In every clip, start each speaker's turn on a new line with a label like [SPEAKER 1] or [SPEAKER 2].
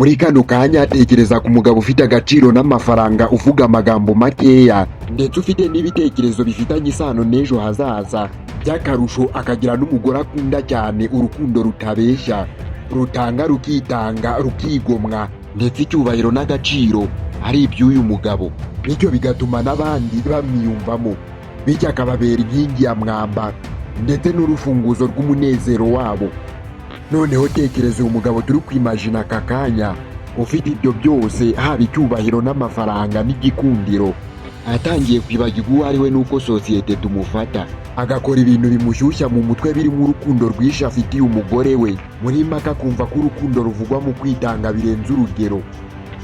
[SPEAKER 1] Muri kano kanya tekereza ku mugabo ufite agaciro n'amafaranga, uvuga amagambo makeya ndetse ufite n'ibitekerezo bifitanye isano n'ejo hazaza by'akarusho, akagira n'umugore akunda cyane, urukundo rutabeshya, rutanga rukitanga rukigomwa, ndetse icyubahiro n'agaciro ari iby'uyu mugabo, bityo bigatuma n'abandi bamwiyumvamo, bityo akababera inkingi ya mwamba ndetse n'urufunguzo rw'umunezero wabo. Noneho tekereza uyu mugabo turi kwimajina aka kanya ufite ibyo byose, haba icyubahiro n'amafaranga n'igikundiro, atangiye kwibagirwa uwo ari we n'uko sosiyete tumufata, agakora ibintu bimushyushya mu mutwe birimo urukundo rwinshi afitiye umugore we, muri make akumva ko urukundo ruvugwa mu kwitanga birenze urugero,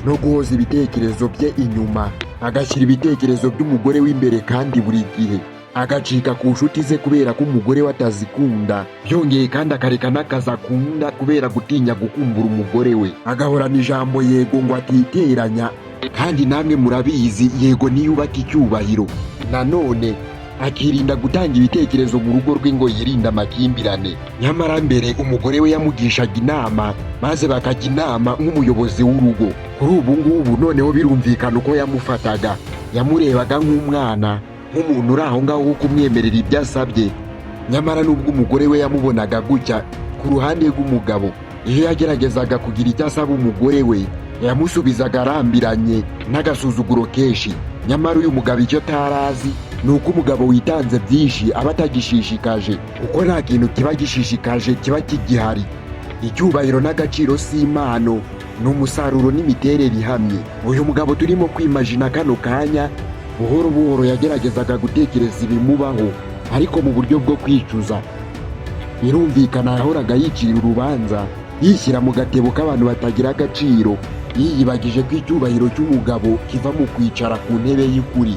[SPEAKER 1] no guhoza ibitekerezo bye inyuma, agashyira ibitekerezo by'umugore w'imbere kandi buri gihe agacika ku nshuti ze kubera ko umugore we atazikunda, byongeye kandi akareka n'akazi akunda kubera gutinya gukumbura umugore we, agahorana ijambo yego ngo atiteranya, kandi namwe murabizi yego niyubaka icyubahiro. Nanone akirinda gutanga ibitekerezo mu rugo rwe ngo yirinde amakimbirane, nyamara mbere umugore we yamugishaga inama maze bakajya inama nk'umuyobozi w'urugo. Kuri ubu ngubu noneho birumvikana uko yamufataga, yamurebaga nk'umwana, nk'umuntu uri aho ngaho wo kumwemerera ibyo asabye, nyamara n'ubwo umugore we yamubonaga gutya, ku ruhande rw'umugabo iyo yageragezaga kugira icyo asaba umugore we yamusubizaga arambiranye n'agasuzuguro kenshi. Nyamara uyu mugabo icyo atarazi ni uko umugabo witanze byinshi aba atagishishikaje, kuko nta kintu kiba gishishikaje kiba kigihari. Icyubahiro n'agaciro si impano, ni umusaruro n'imiterere ihamye. Uyu mugabo turimo kwimajina kano kanya buhoro buhoro yageragezaga gutekereza ibimubaho, ariko mu buryo bwo kwicuza. Birumvikana yahoraga yicira urubanza, yishyira mu gatebo k'abantu batagira agaciro, yiyibagije ko icyubahiro cy'umugabo kiva mu kwicara ku ntebe y'ukuri.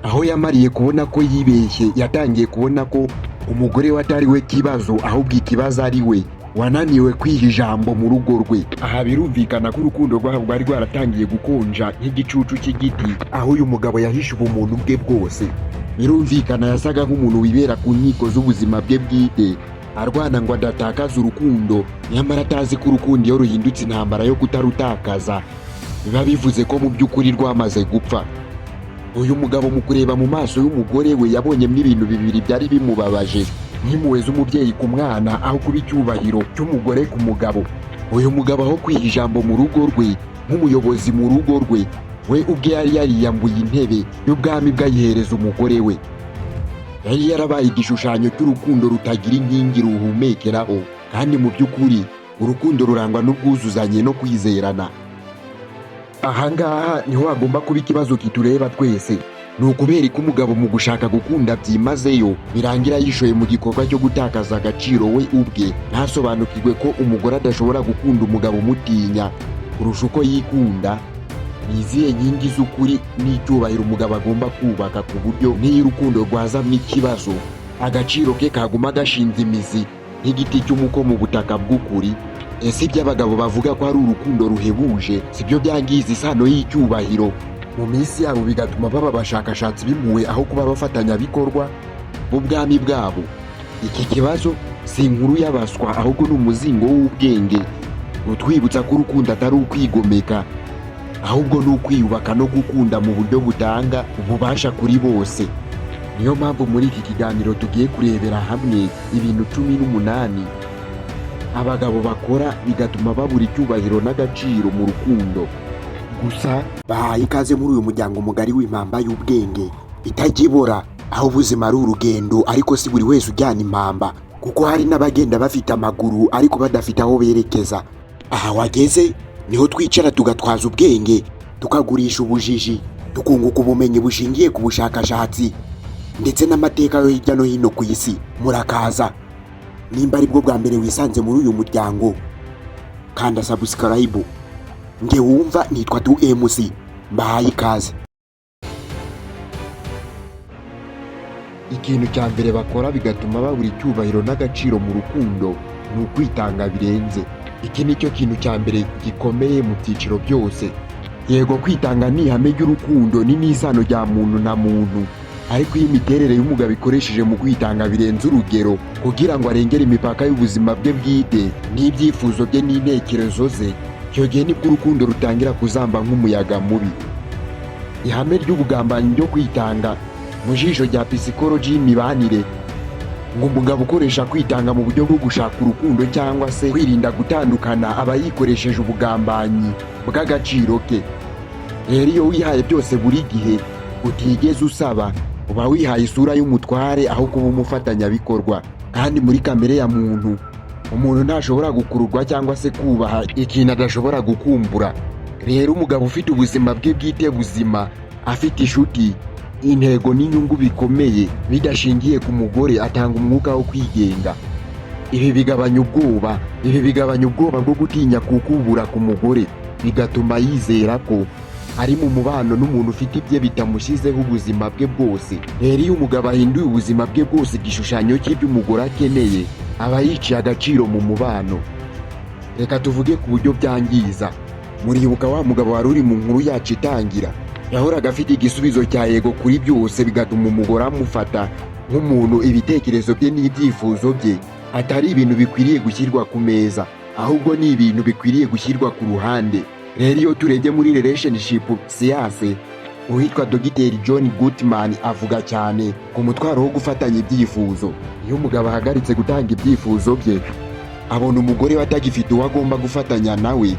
[SPEAKER 1] Aho yamariye kubona ko yibeshye, yatangiye kubona ko umugore we atari we kibazo, ahubwo ikibazo ari we wananiwe kwiha ijambo mu rugo rwe. Aha birumvikana ko urukundo rwabo rwari rwaratangiye gukonja nk'igicucu cy'igiti, aho uyu mugabo yahishe ubumuntu bwe bwose. Birumvikana yasaga nk'umuntu wibera ku nkiko z'ubuzima bwe bwite, arwana ngo adatakaza urukundo, nyamara atazi ko urukundo iyo ruhindutse intambara yo kutarutakaza biba bivuze ko mu by'ukuri rwamaze gupfa. Uyu mugabo mu kureba mu maso y'umugore we yabonyemo ibintu bibiri byari bimubabaje, nk'impuhwe z'umubyeyi ku mwana aho kuba icyubahiro cy'umugore ku mugabo. Uyu mugabo aho kwiha ijambo mu rugo rwe nk'umuyobozi mu rugo rwe, we ubwe yari yariyambuye intebe y'ubwami bwayihereza umugore we. Yari yarabaye igishushanyo cy'urukundo rutagira inkingi ruhumekeraho, kandi mu by'ukuri urukundo rurangwa n'ubwuzuzanye no kwizerana. Ahangaha niho hagomba kuba ikibazo kitureba twese, ni ukubera ko umugabo mu gushaka gukunda byimazeyo birangira yishoye mu gikorwa cyo gutakaza agaciro we ubwe, ntasobanukirwe ko umugore adashobora gukunda umugabo umutinya kurusha uko yikunda. Ni izihe nkingi z'ukuri n'icyubahiro umugabo agomba kubaka ku buryo n'iyo urukundo rwazamo ikibazo agaciro ke kaguma gashinze imizi nk'igiti cy'umuko mu butaka bw'ukuri? Ese ibyo abagabo bavuga ko ari urukundo ruhebuje sibyo byangiza isano y'icyubahiro mu minsi yabo, bigatuma baba abashakashatsi b'impuhwe aho kuba abafatanyabikorwa b'ubwami bwabo? Iki kibazo si inkuru y'abaswa, ahubwo ni umuzingo w'ubwenge utwibutsa ko urukundo atari ukwigomeka, ahubwo ni ukwiyubaka no gukunda mu buryo butanga ububasha kuri bose. Niyo mpamvu muri iki kiganiro tugiye kurebera hamwe ibintu 18 abagabo bakora bigatuma babura icyubahiro n'agaciro mu rukundo. Gusa bahaye ikaze muri uyu muryango mugari w'impamba y'ubwenge itajibora, aho ubuzima ari urugendo ariko si buri wese ujyana impamba, kuko hari n'abagenda bafite amaguru ariko badafite aho berekeza. Aha wageze niho twicara tugatwaza ubwenge, tukagurisha ubujiji, tukunguka ubumenyi bushingiye ku bushakashatsi ndetse n'amateka yo hirya no hino ku isi. Murakaza. Nimba ari bwo bwa mbere wisanze muri uyu muryango, kanda subscribe. Nge wumva nitwa 2MC, mbahaye ikaze. Ikintu cya mbere bakora bigatuma babura icyubahiro n'agaciro mu rukundo ni ukwitanga birenze. Iki nicyo kintu cya mbere gikomeye mu byiciro byose. Yego, kwitanga ni ihame ry'urukundo, ni n'isano rya muntu na muntu, ariko iyo imiterere y'umugabo ikoresheje mu kwitanga birenze urugero kugira ngo arengere imipaka y'ubuzima bwe bwite n'ibyifuzo bye n'intekerezo ze, icyo gihe nibwo urukundo rutangira kuzamba nk'umuyaga mubi. Ihame ry'ubugambanyi ryo kwitanga mu jisho rya psychology y'imibanire, ngo umugabo ukoresha kwitanga mu buryo bwo gushaka urukundo cyangwa se kwirinda gutandukana aba yikoresheje ubugambanyi bw'agaciro ke. Rero iyo wihaye byose buri gihe utigeze usaba, uba wihaye isura y'umutware aho kuba umufatanyabikorwa. Kandi muri kamere ya muntu, umuntu ntashobora gukururwa cyangwa se kubaha ikintu adashobora gukumbura. Rero umugabo ufite ubuzima bwe bwite buzima, afite inshuti, intego n'inyungu bikomeye bidashingiye ku mugore, atanga umwuka wo kwigenga. Ibi bigabanya ubwoba bwo gutinya kukubura ku mugore, bigatuma yizera ko ari mu mubano n'umuntu ufite ibye bitamushyizeho ubuzima bwe bwose. Rero iyo umugabo ahinduye ubuzima bwe bwose igishushanyo cy'ibyo umugore akeneye, aba yiciye agaciro mu mubano. Reka tuvuge ku buryo byangiza. Muribuka wa mugabo wari uri mu nkuru yacu itangira, yahoraga afite igisubizo cya yego kuri byose, bigatuma umugore amufata nk'umuntu ibitekerezo bye n'ibyifuzo bye atari ibintu bikwiriye gushyirwa ku meza, ahubwo ni ibintu bikwiriye gushyirwa ku ruhande. Rero iyo turebye muri relationship siyanse, uwitwa Dogiteri John Gottman avuga cyane ku mutwaro wo gufatanya ibyifuzo. Iyo umugabo ahagaritse gutanga ibyifuzo bye, abona umugore we atagifite uwo agomba gufatanya nawe,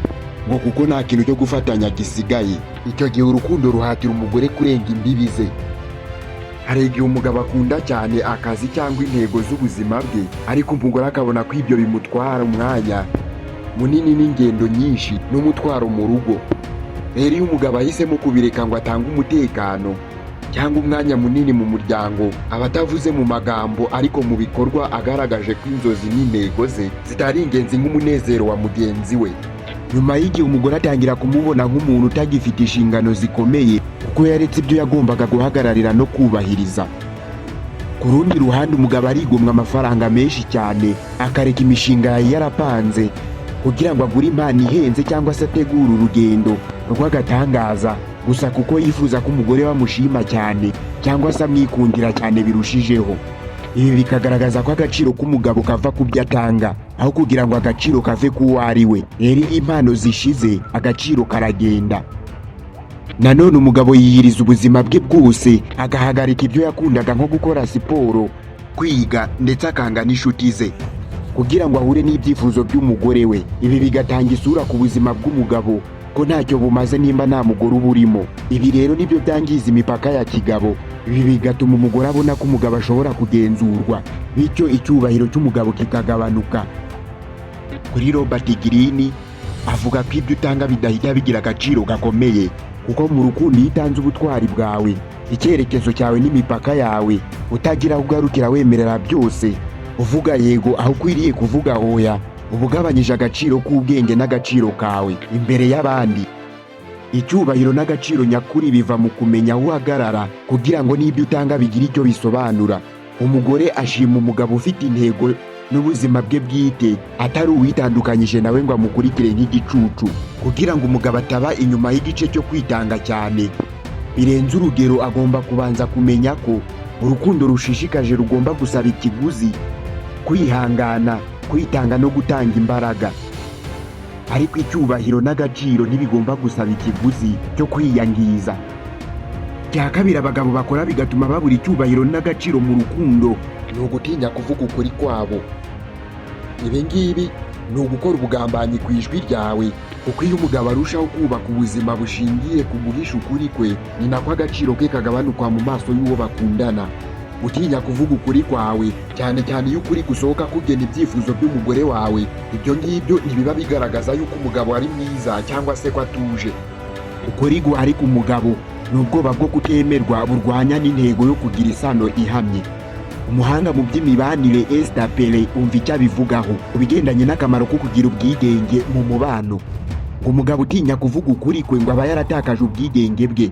[SPEAKER 1] ngo kuko nta kintu cyo gufatanya gisigaye. Icyo gihe urukundo ruhatira umugore kurenga imbibi ze. Hari igihe umugabo akunda cyane akazi cyangwa intego z'ubuzima bwe, ariko umugore akabona ko ibyo bimutwara umwanya munini n'ingendo nyinshi n'umutwaro mu rugo. Rero iyo umugabo ahisemo kubireka ngo atange umutekano cyangwa umwanya munini mu muryango, aba atavuze mu magambo ariko mu bikorwa agaragaje ko inzozi n'intego ze zitari ingenzi nk'umunezero wa mugenzi we. Nyuma y'igihe umugore atangira kumubona nk'umuntu utagifite inshingano zikomeye, kuko yaretse ibyo yagombaga guhagararira no kubahiriza. Ku rundi ruhande umugabo arigomwa amafaranga menshi cyane, akareka imishinga yari yarapanze kugira ngo agure impano ihenze cyangwa se ategure urugendo rw'agatangaza, gusa kuko yifuza ko umugore bamushima cyane cyangwa se amwikundira cyane birushijeho. Ibi bikagaragaza ko agaciro k'umugabo kava ku byo atanga aho kugira ngo agaciro kave ku ari we. Rero iyo impano zishize agaciro karagenda. Nanone umugabo yiyiriza ubuzima bwe bwose, agahagarika ibyo yakundaga nko gukora siporo, kwiga ndetse akanga n'inshuti ze kugira ngo ahure n'ibyifuzo by'umugore we. Ibi bigatanga isura ku buzima bw'umugabo ko ntacyo bumaze nimba nta mugore uburimo. Ibi rero nibyo byangiza imipaka ya kigabo. Ibi bigatuma umugore abona ko umugabo ashobora kugenzurwa, bityo icyubahiro cy'umugabo kikagabanuka. Kuri Robert Greene avuga ko ibyo utanga bidahita bigira agaciro gakomeye, kuko mu rukundo iyo utanze ubutwari bwawe, icyerekezo cyawe n'imipaka yawe, utagira aho ugarukira wemerera byose, uvuga yego aho ukwiriye kuvuga oya, uba ugabanyije agaciro k'ubwenge n'agaciro kawe imbere y'abandi. Icyubahiro n'agaciro nyakuri biva mu kumenya aho uhagarara kugira ngo n'ibyo utanga bigire icyo bisobanura. Umugore ashima umugabo ufite intego n'ubuzima bwe bwite, atari uwitandukanyije nawe ngo amukurikire nk'igicucu, kugira ngo umugabo ataba inyuma y'igice cyo kwitanga cyane birenze urugero. Agomba kubanza kumenya ko urukundo rushishikaje rugomba gusaba ikiguzi, kwihangana, kwitanga no gutanga imbaraga. Ariko icyubahiro n'agaciro ntibigomba gusaba ikiguzi cyo kwiyangiza. Cya kabiri abagabo bakora bigatuma babura icyubahiro n'agaciro mu rukundo, ni ugutinya kuvuga ukuri kwabo. Ibi ngibi ni ugukora ubugambanyi ku ijwi ryawe, kuko iyo umugabo arushaho kubaka ubuzima bushingiye ku guhisha ukuri kwe, ni nako agaciro ke kagabanuka mu maso y'uwo bakundana. Utinya kuvuga ukuri kwawe, cyane cyane iyo ukuri gusohoka kugena ibyifuzo by'umugore wawe, ibyo ngibyo ntibiba bigaragaza yuko umugabo ari mwiza cyangwa se ko atuje. Ukuri guhari ku mugabo ni ubwoba bwo kutemerwa burwanya n'intego yo kugira isano ihamye. Umuhanga mu by'imibanire Esther Perel umva icyo abivugaho ku bigendanye n'akamaro ko kugira ubwigenge mu mubano. Ngo umugabo utinya kuvuga ukuri kwe ngo aba yaratakaje ubwigenge bwe,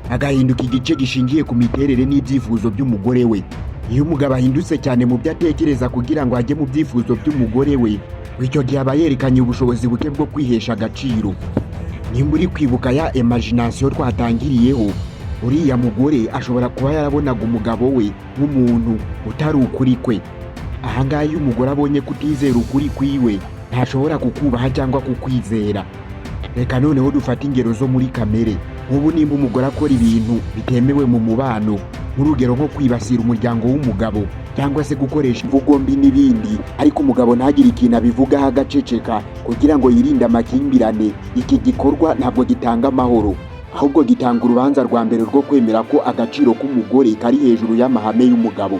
[SPEAKER 1] agahinduka igice gishingiye ku miterere n'ibyifuzo by'umugore we. Iyo umugabo ahindutse cyane mu byo atekereza kugira ngo ajye mu byifuzo by'umugore we, icyo gihe aba yerekanye ubushobozi buke bwo kwihesha agaciro. Nimba uri kwibuka ya imagination twatangiriyeho, uriya mugore ashobora kuba yarabonaga umugabo we nk'umuntu utari ukuri kwe. Ahangaha iyo umugore abonye kutizera ukuri kwiwe, ntashobora kukubaha cyangwa kukwizera. Reka noneho dufate ingero zo muri kamere. Nk'ubu nimba umugore akora ibintu bitemewe mu mubano, nk'urugero nko kwibasira umuryango w'umugabo cyangwa se gukoresha imvugo mbi n'ibindi, ariko umugabo ntagire ikintu abivugaho agaceceka kugira ngo yirinde amakimbirane, iki gikorwa ntabwo gitanga amahoro, ahubwo gitanga urubanza rwa mbere rwo kwemera ko agaciro k'umugore kari hejuru y'amahame y'umugabo.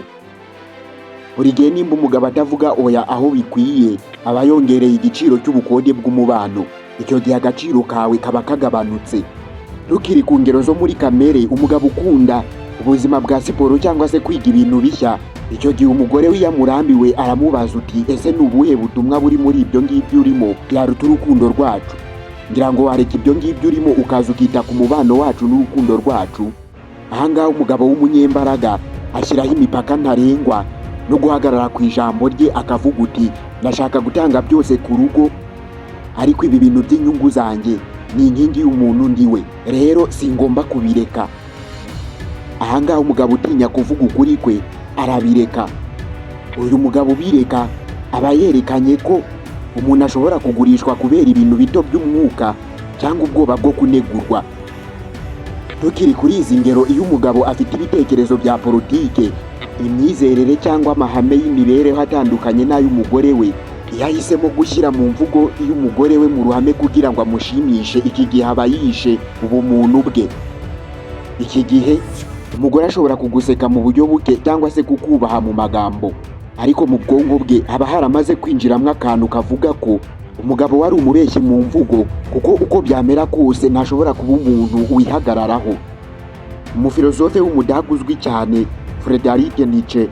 [SPEAKER 1] Buri gihe nimba umugabo atavuga oya aho bikwiye, aba yongereye igiciro cy'ubukode bw'umubano. Icyo gihe agaciro kawe kaba kagabanutse. Rukiri ku ngero zo muri kamere, umugabo ukunda ubuzima bwa siporo cyangwa se kwiga ibintu bishya, icyo gihe umugore we yamurambiwe aramubaza uti ese ni ubuhe butumwa buri muri ibyo ngibyo urimo byaruta urukundo rwacu? Ngira ngo wareka ibyo ngibyo urimo ukaza ukita ku mubano wacu n'urukundo rwacu. Ahangaha umugabo w'umunyembaraga ashyiraho imipaka ntarengwa no guhagarara ku ijambo rye, akavuga uti ndashaka gutanga byose ku rugo, ariko ibi bintu by'inyungu zanjye ni inkingi y'umuntu ndiwe, rero singomba kubireka. Ahangaha umugabo utinya kuvuga ukuri kwe arabireka. Uyu mugabo ubireka aba yerekanye ko umuntu ashobora kugurishwa kubera ibintu bito by'umwuka cyangwa ubwoba bwo kunegurwa. Tukiri kuri izi ngero, iyo umugabo afite ibitekerezo bya politike, imyizerere cyangwa amahame y'imibereho atandukanye n'ay'umugore we, iyo ahisemo gushyira mu mvugo y'umugore we mu ruhame kugira ngo amushimishe, iki gihe aba yishe ubumuntu bwe. Iki gihe umugore ashobora kuguseka mu buryo buke cyangwa se kukubaha mu magambo, ariko mu bwonko bwe haba haramaze kwinjiramo akantu kavuga ko umugabo wari umubeshyi mu mvugo, kuko uko byamera kose ntashobora kuba umuntu wihagararaho. Umufilozofe w'umudage uzwi cyane Friedrich Nietzsche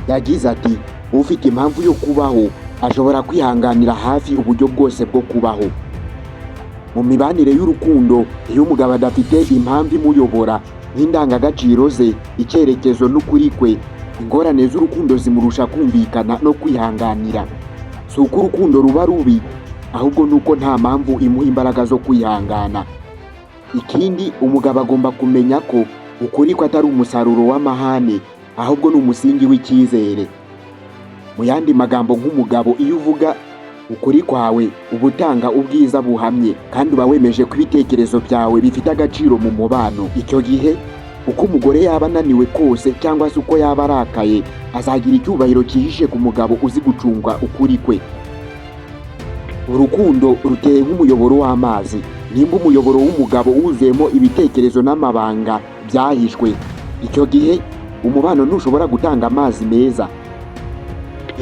[SPEAKER 1] yagize ati ufite impamvu yo kubaho ashobora kwihanganira hafi uburyo bwose bwo kubaho. Mu mibanire y'urukundo, iyo umugabo adafite impamvu imuyobora nk'indangagaciro ze, icyerekezo n'ukuri kwe, ingorane z'urukundo zimurusha kumvikana no kwihanganira. Si uko urukundo ruba rubi, ahubwo nuko nta mpamvu imuha imbaraga zo kwihangana. Ikindi, umugabo agomba kumenya ko ukuri ko atari umusaruro w'amahane, ahubwo ni umusingi w'icyizere. Mu yandi magambo, nk'umugabo iyo uvuga ukuri kwawe uba utanga ubwiza buhamye, kandi uba wemeje ko ibitekerezo byawe bifite agaciro mu mubano. Icyo gihe uko umugore yaba ananiwe kose cyangwa se uko yaba arakaye, azagira icyubahiro cyihishe ku mugabo uzi gucunga ukuri kwe. Urukundo ruteye nk'umuyoboro w'amazi. Nimba umuyoboro w'umugabo wuzuyemo ibitekerezo n'amabanga byahishwe, icyo gihe umubano ntushobora gutanga amazi meza.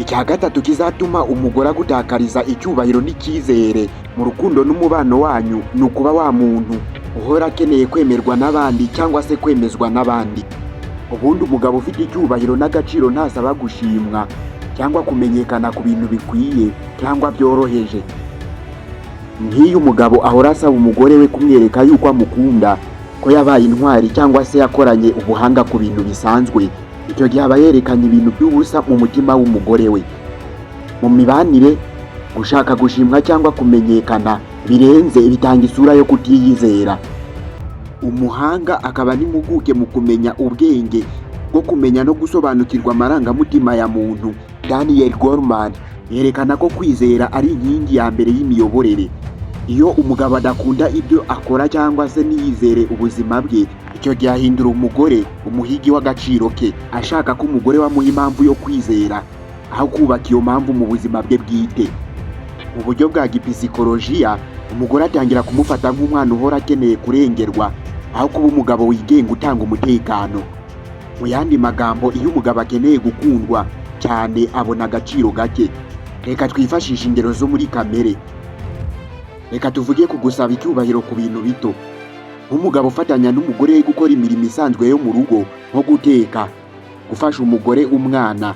[SPEAKER 1] Icya gatatu kizatuma umugore agutakariza icyubahiro n'icyizere mu rukundo n'umubano wanyu, ni ukuba wa muntu uhora akeneye kwemerwa n'abandi cyangwa se kwemezwa n'abandi. Ubundi umugabo ufite icyubahiro n'agaciro ntasaba gushimwa cyangwa kumenyekana ku bintu bikwiye cyangwa byoroheje. Nk'iyo umugabo ahora asaba umugore we kumwereka yuko amukunda, ko yabaye intwari cyangwa se yakoranye ubuhanga ku bintu bisanzwe, icyo gihe aba yerekanye ibintu by'ubusa mu mutima w'umugore we. Mu mibanire, gushaka gushimwa cyangwa kumenyekana birenze bitanga isura yo kutiyizera. Umuhanga akaba n'impuguke mu kumenya ubwenge bwo kumenya no gusobanukirwa amarangamutima ya muntu, Daniel Goleman, yerekana ko kwizera ari inkingi ya mbere y'imiyoborere. Iyo umugabo adakunda ibyo akora cyangwa se ntiyizere ubuzima bwe, icyo gihe ahindura umugore umuhigi w'agaciro ke, ashaka ko umugore wamuha impamvu yo kwizera aho kubaka iyo mpamvu mu buzima bwe bwite. Mu buryo bwa gipisikolojiya, umugore atangira kumufata nk'umwana uhora akeneye kurengerwa aho kuba umugabo wigenga utanga umutekano. Mu yandi magambo, iyo umugabo akeneye gukundwa cyane abona agaciro gake. Reka twifashishe ingero zo muri kamere. Reka tuvuge ku gusaba icyubahiro ku bintu bito. Nk'umugabo ufatanya n'umugore we gukora imirimo isanzwe yo mu rugo, nko guteka, gufasha umugore umwana,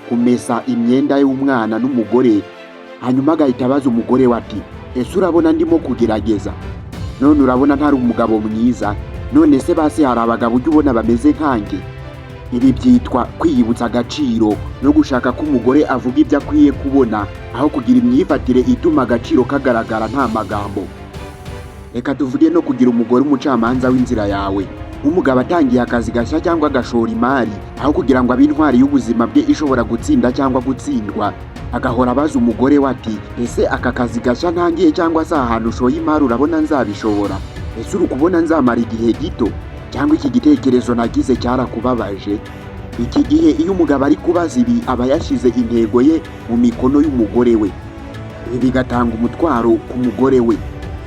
[SPEAKER 1] kumesa imyenda y'umwana n'umugore, hanyuma agahita abaza umugore we ati ese urabona ndimo kugerageza? None urabona ntari umugabo mwiza? None se basi hari abagabo ujya ubona bameze nkanjye? Ibi byitwa kwiyibutsa agaciro no gushaka ko umugore avuga ibyo akwiye kubona, aho kugira imyifatire ituma agaciro kagaragara nta magambo. Reka tuvuge no kugira umugore umucamanza w'inzira yawe. nk'umugabo atangiye akazi gashya cyangwa agashora imari, aho kugira ngo abe intwari y'ubuzima bwe ishobora gutsinda cyangwa gutsindwa, agahora abaza umugore we ati ese aka kazi gashya ntangiye cyangwa se ahantu ushoye imari urabona nzabishobora, ese uri kubona nzamara igihe gito, cyangwa iki gitekerezo nagize cyarakubabaje. Iki gihe iyo umugabo ari kubaza ibi aba yashyize intego ye mu mikono y'umugore we, ibi bigatanga umutwaro ku mugore we.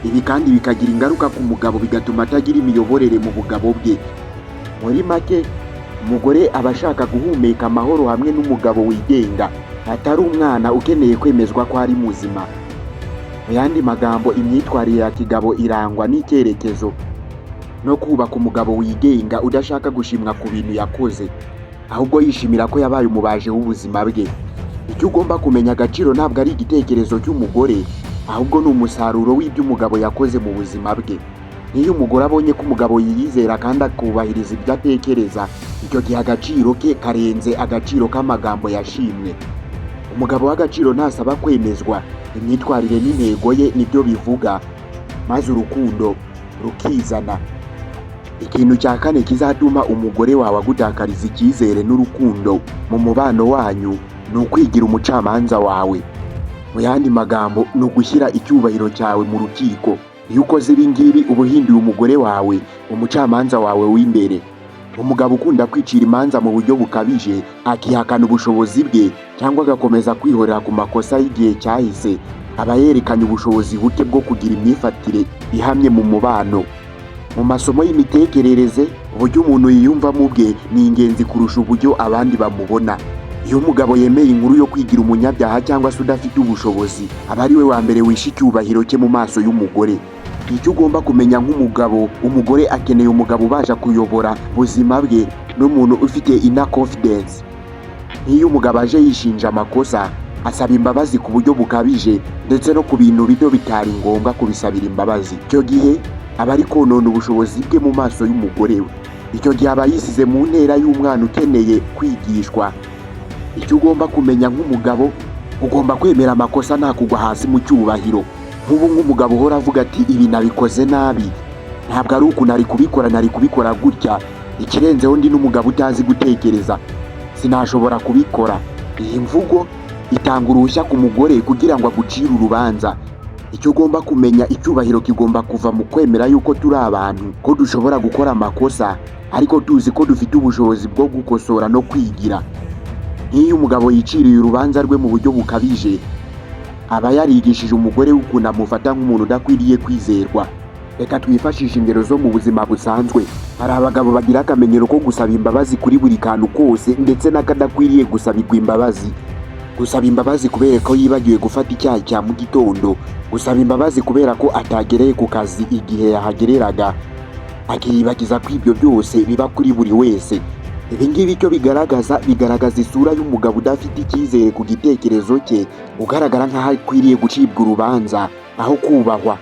[SPEAKER 1] Ibi kandi bikagira ingaruka ku mugabo, bigatuma atagira imiyoborere mu bugabo bwe. Muri make, umugore aba ashaka guhumeka amahoro hamwe n'umugabo wigenga, atari umwana ukeneye kwemezwa ko ari muzima. Mu yandi magambo, imyitwarire ya kigabo irangwa n'icyerekezo no kubaka umugabo wigenga udashaka gushimwa ku bintu yakoze, ahubwo yishimira ko yabaye umubaje w'ubuzima bwe. Icyo ugomba kumenya, agaciro ntabwo ari igitekerezo cy'umugore, ahubwo ni umusaruro w'ibyo umugabo yakoze mu buzima bwe. Niyo umugore abonye ko umugabo yiyizera kandi akubahiriza ibyo atekereza, icyo gihe agaciro ke karenze agaciro k'amagambo yashimwe. Umugabo w'agaciro ntasaba kwemezwa, imyitwarire n'intego ye nibyo bivuga, maze urukundo rukizana. Ikintu cya kane kizatuma umugore wawe agutakariza icyizere n'urukundo mu mubano wanyu ni ukwigira umucamanza wawe. Mu yandi magambo, ni ugushyira icyubahiro cyawe mu rukiko. Iyo ukoze ibi ngibi uba uhinduye umugore wawe umucamanza wawe w'imbere. Umugabo ukunda kwicira imanza mu buryo bukabije, akihakana ubushobozi bwe cyangwa agakomeza kwihorera ku makosa y'igihe cyahise, aba yerekanye ubushobozi buke bwo kugira imyifatire ihamye mu mubano. Mu masomo y'imitekerereze, uburyo umuntu yiyumvamo ubwe ni ingenzi kurusha uburyo abandi bamubona. Iyo umugabo yemeye inkuru yo kwigira umunyabyaha cyangwa se udafite ubushobozi, aba ari we wa mbere wishe icyubahiro cye mu maso y'umugore. Icyo ugomba kumenya nk'umugabo, umugore akeneye umugabo ubasha kuyobora ubuzima bwe n'umuntu ufite inner confidence. Nk'iyo umugabo aje yishinja amakosa, asaba imbabazi ku buryo bukabije ndetse no ku bintu bito bitari ngombwa kubisabira imbabazi, icyo gihe aba ari konona ubushobozi bwe mu maso y'umugore we. Icyo gihe aba yisize mu ntera y'umwana ukeneye kwigishwa. Icyo ugomba kumenya nk'umugabo, ugomba kwemera amakosa nta kugwa hasi mu cyubahiro. Nk'ubu nk'umugabo uhora avuga ati ibi nabikoze nabi, ntabwo ari uku nari kubikora gutya, ikirenzeho ndi n'umugabo utazi gutekereza, sinashobora kubikora. Iyi mvugo itanga uruhushya ku mugore kugira ngo agucire urubanza. Icyo ugomba kumenya, icyubahiro kigomba kuva mu kwemera yuko turi abantu, ko dushobora gukora amakosa, ariko tuzi ko dufite ubushobozi bwo gukosora no kwigira. Nk'iyo umugabo yiciriye urubanza rwe mu buryo bukabije, aba yarigishije umugore w'ukuntu amufata nk'umuntu udakwiriye kwizerwa. Reka twifashishe ingero zo mu buzima busanzwe. Hari abagabo bagira akamenyero ko gusaba imbabazi kuri buri kantu kose, ndetse n'akadakwiriye gusabirwa imbabazi. Gusaba imbabazi kubera ko yibagiwe gufata icyayi cya mu gitondo, gusaba imbabazi kubera ko atagereye ku kazi igihe yahagereraga, akiyibagiza ko ibyo byose biba kuri buri wese. Ibi ngibi icyo bigaragaza isura y'umugabo udafite icyizere ku gitekerezo cye, ugaragara nk'aho akwiriye gucibwa urubanza aho kubahwa.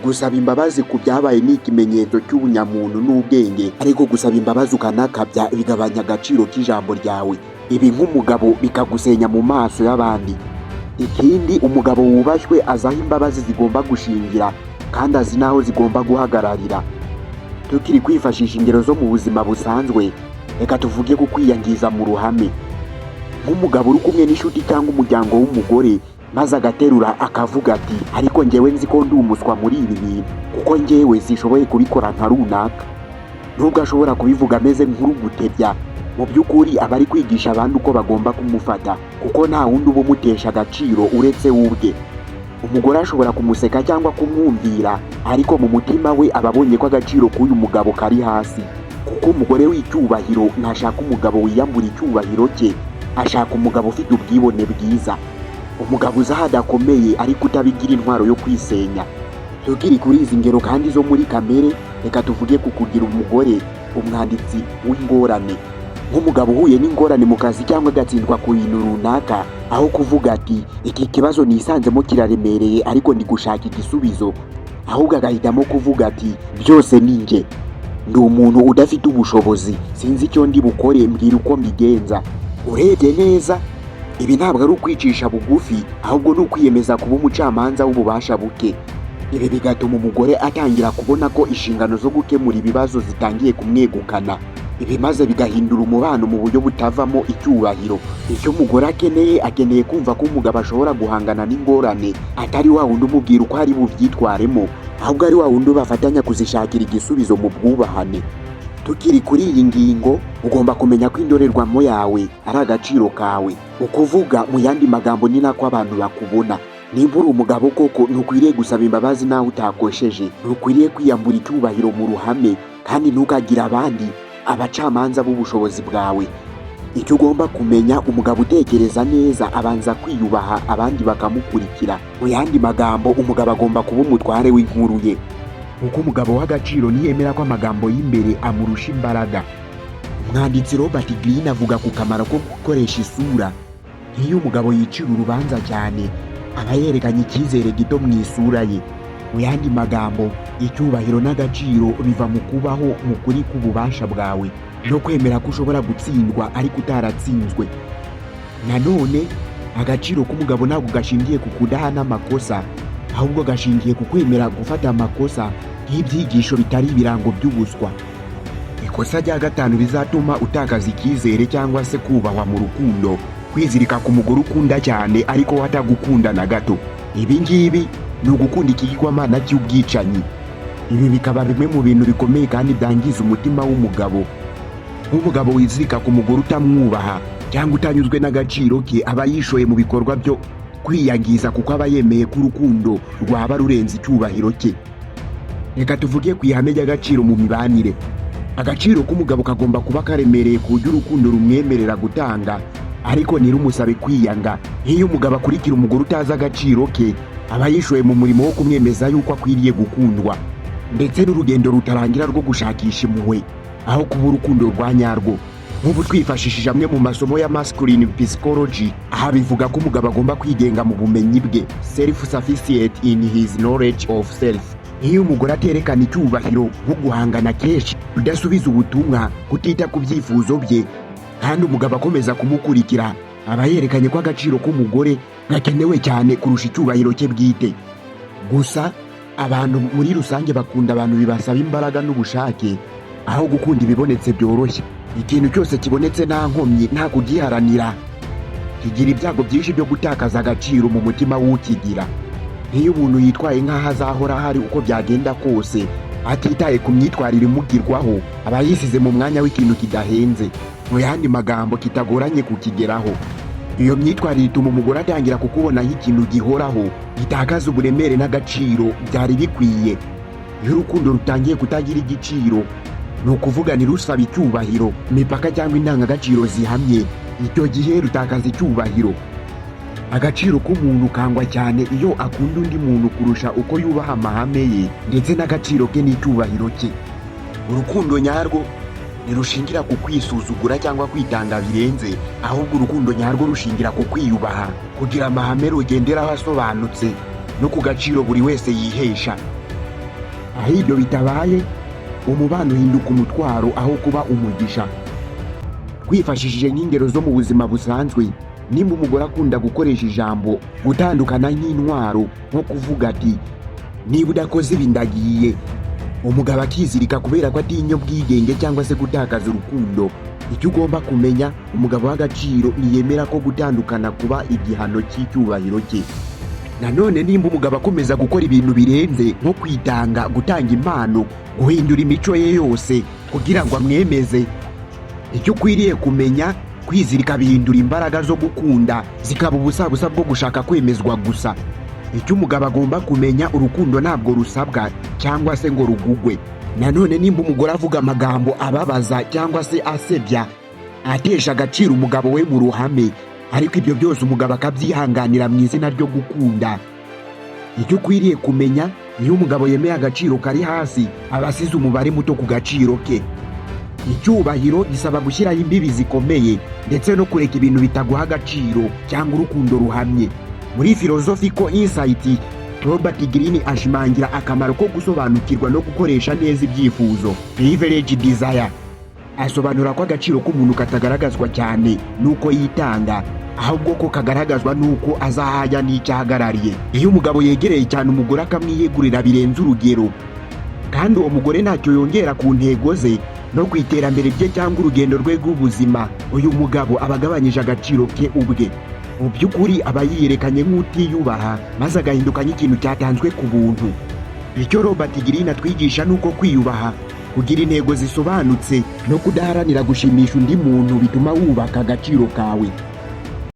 [SPEAKER 1] Gusaba imbabazi ku byabaye ni ikimenyetso cy'ubunyamuntu n'ubwenge, ariko gusaba imbabazi ukanakabya bigabanya agaciro k'ijambo ryawe. Ibi nk'umugabo bikagusenya mu maso y'abandi. Ikindi, umugabo wubashywe azi aho imbabazi zigomba gushingira kandi azi n'aho zigomba guhagararira. Tukiri kwifashisha ingero zo mu buzima busanzwe, reka tuvuge ku kwiyangiza mu ruhame. Nk'umugabo uri kumwe n'inshuti cyangwa umuryango w'umugore, maze agaterura akavuga ati ariko njyewe nzi ko ndi umuswa muri ibi bintu, kuko njyewe sishoboye kubikora nka runaka. Nubwo ashobora kubivuga ameze nk'urugutebya, mu by'ukuri aba ari kwigisha abandi uko bagomba kumufata, kuko nta wundi uba umutesha agaciro uretse we ubwe. Umugore ashobora kumuseka cyangwa kumwumvira, ariko mu mutima we aba abonye ko agaciro k'uyu mugabo kari hasi. Kuko umugore w'icyubahiro ntashaka umugabo wiyambura icyubahiro cye, ashaka umugabo ufite ubwibone bwiza, umugabo uzi aho adakomeye ariko utabigira intwaro yo kwisenya. Tukiri kuri izi ngero kandi zo muri kamere, reka tuvuge ku kugira umugore umwanditsi w'ingorane. Nk'umugabo uhuye n'ingorane mu kazi cyangwa agatsindwa ku bintu runaka, aho kuvuga ati iki kibazo nisanzemo kiraremereye ariko ndi gushaka igisubizo, ahubwo agahitamo kuvuga ati byose ni njye, ndi umuntu udafite ubushobozi, sinzi icyo ndi bukore, mbwira uko mbigenza. Urebye neza, ibi ntabwo ari ukwicisha bugufi, ahubwo ni ukwiyemeza kuba umucamanza w'ububasha buke. ibi bigatuma umugore atangira kubona ko inshingano zo gukemura ibibazo zitangiye kumwegukana. Ibi maze bigahindura umubano mu buryo butavamo icyubahiro. Icyo umugore akeneye kumva ko umugabo ashobora guhangana n'ingorane, atari wa wundi umubwira uko ari bubyitwaremo, ahubwo ari wa wundi bafatanya kuzishakira igisubizo mu bwubahane. Tukiri kuri iyi ngingo, ugomba kumenya ko indorerwamo yawe ari agaciro kawe. Ukuvuga mu yandi magambo ni nako abantu bakubona. Niba uri umugabo koko, ntukwiriye gusaba imbabazi naho utakosheje, ntukwiriye kwiyambura icyubahiro mu ruhame, kandi ntukagira abandi abacamanza b'ubushobozi bwawe. Icyo ugomba kumenya, umugabo utekereza neza abanza kwiyubaha, abandi bakamukurikira. Mu yandi magambo, umugabo agomba kuba umutware w'inkuru ye. Kuko umugabo w'agaciro niyemera ko amagambo y'imbere amurusha imbaraga. Umwanditsi Robert Greene avuga ku kamaro ko gukoresha isura. Iyo umugabo yicira urubanza cyane, aba yerekanye icyizere gito mu isura ye. Mu yandi magambo, icyubahiro n'agaciro biva mu kubaho mu kuri k'ububasha bwawe no kwemera ko ushobora gutsindwa ariko utaratsinzwe. Nanone, agaciro k'umugabo ntabwo gashingiye ku kudahana amakosa, ahubwo gashingiye ku kwemera gufata amakosa nk'ibyigisho bitari ibirango by'ubuswa. Ikosa rya gatanu rizatuma utakaza icyizere cyangwa se kubahwa mu rukundo: kwizirika ku mugore ukunda cyane ariko atagukunda na gato. Ibi ngibi ni ugukunda ikigirwamana cy'ubwicanyi. Ibi bikaba bimwe mu bintu bikomeye kandi byangiza umutima w'umugabo. Nk'umugabo wizirika ku mugore utamwubaha cyangwa utanyuzwe n'agaciro ke, aba yishoye mu bikorwa byo kwiyangiza, kuko aba yemeye ko urukundo rwaba rurenze icyubahiro cye. Reka tuvuge ku ihame ry'agaciro mu mibanire. Agaciro k'umugabo kagomba kuba karemereye ku buryo urukundo rumwemerera gutanga, ariko ntirumusabe kwiyanga. Nk'iyo umugabo akurikira umugore utazi agaciro ke, aba yishoye mu murimo wo kumwemeza yuko akwiriye gukundwa, ndetse n'urugendo rutarangira rwo gushakisha impuhwe aho kuba urukundo rwa nyarwo. Nk'ubu twifashishije amwe mu masomo ya masculine psychology, aha bivuga ko umugabo agomba kwigenga mu bumenyi bwe, self-sufficient in his knowledge of self. Iyo umugore aterekana icyubahiro nko guhangana kenshi, kudasubiza ubutumwa, kutita ku byifuzo bye, kandi umugabo akomeza kumukurikira, aba yerekanye ko agaciro k'umugore gakenewe cyane kurusha icyubahiro cye bwite. Gusa abantu muri rusange bakunda abantu bibasaba imbaraga n'ubushake, aho gukunda ibibonetse byoroshye. Ikintu cyose kibonetse nta nkomyi, nta kugiharanira, kigira ibyago byinshi byo gutakaza agaciro mu mutima w'ukigira. Nk'iyo umuntu yitwaye nk'aho azahora ahari uko byagenda kose, atitaye ku myitwarire imugirwaho, aba yisize mu mwanya w'ikintu kidahenze. Mu yandi magambo, kitagoranye kukigeraho. Iyo myitwarire ituma umugore atangira kukubonaho ikintu gihoraho, gitakaza uburemere n'agaciro byari bikwiye. Iyo urukundo rutangiye kutagira igiciro, ni ukuvuga ntirusaba icyubahiro, imipaka cyangwa indangagaciro zihamye, icyo gihe rutakaza icyubahiro. Agaciro k'umuntu kangwa cyane iyo akunda undi muntu kurusha uko yubaha amahame ye, ndetse n'agaciro ke n'icyubahiro cye. Urukundo nyarwo ntirushingira ku kwisuzugura cyangwa kwitanga birenze, ahubwo urukundo nyarwo rushingira ku kwiyubaha, kugira amahame rugenderaho asobanutse, no ku gaciro buri wese yihesha. Aho ibyo bitabaye, umubano uhinduka umutwaro aho kuba umugisha. Twifashishije nk'ingero zo mu buzima busanzwe, nimba umugore akunda gukoresha ijambo gutandukana nk'intwaro, nko kuvuga ati niba udakoze ibi ndagiye, umugabo akizirika kubera ko atinya ubwigenge cyangwa se gutakaza urukundo. Icyo ugomba kumenya, umugabo w'agaciro ntiyemera ko gutandukana kuba igihano cy'icyubahiro cye. Nanone nimba umugabo akomeza gukora ibintu birenze nko kwitanga, gutanga impano, guhindura imico ye yose kugira ngo amwemeze, icyo ukwiriye kumenya, kwizirika bihindura imbaraga zo gukunda zikaba ubusabusa bwo gushaka kwemezwa gusa. Icyo umugabo agomba kumenya, urukundo ntabwo rusabwa cyangwa se ngo rugugwe. Nanone nimba umugore avuga amagambo ababaza cyangwa se asebya, atesha agaciro umugabo we mu ruhame, ariko ibyo byose umugabo akabyihanganira mu izina ryo gukunda. Icyo ukwiriye kumenya, iyo umugabo yemeye agaciro kari hasi, aba asize umubare muto ku gaciro ke. Icyubahiro gisaba gushyiraho imbibi zikomeye, ndetse no kureka ibintu bitaguha agaciro cyangwa urukundo ruhamye. Muri philosophical insight, Robert Greene ashimangira akamaro ko gusobanukirwa no gukoresha neza ibyifuzo, privilege desire. asobanura ko agaciro k'umuntu katagaragazwa cyane nuko yitanga, ahubwo ko kagaragazwa nuko azahaya n'icyahagarariye. Iyo umugabo yegereye cyane umugore akamwiyegurira birenze urugero, kandi uwo mugore ntacyo yongera ku ntego ze no ku iterambere rye cyangwa urugendo rwe rw'ubuzima, uyu mugabo aba agabanyije agaciro ke ubwe. Mu by'ukuri aba yiyerekanye nk'utiyubaha, maze agahinduka nk'ikintu cyatanzwe ku buntu. Icyo Robert Greene atwigisha ni uko kwiyubaha, kugira intego zisobanutse no kudaharanira gushimisha undi muntu bituma wubaka agaciro kawe.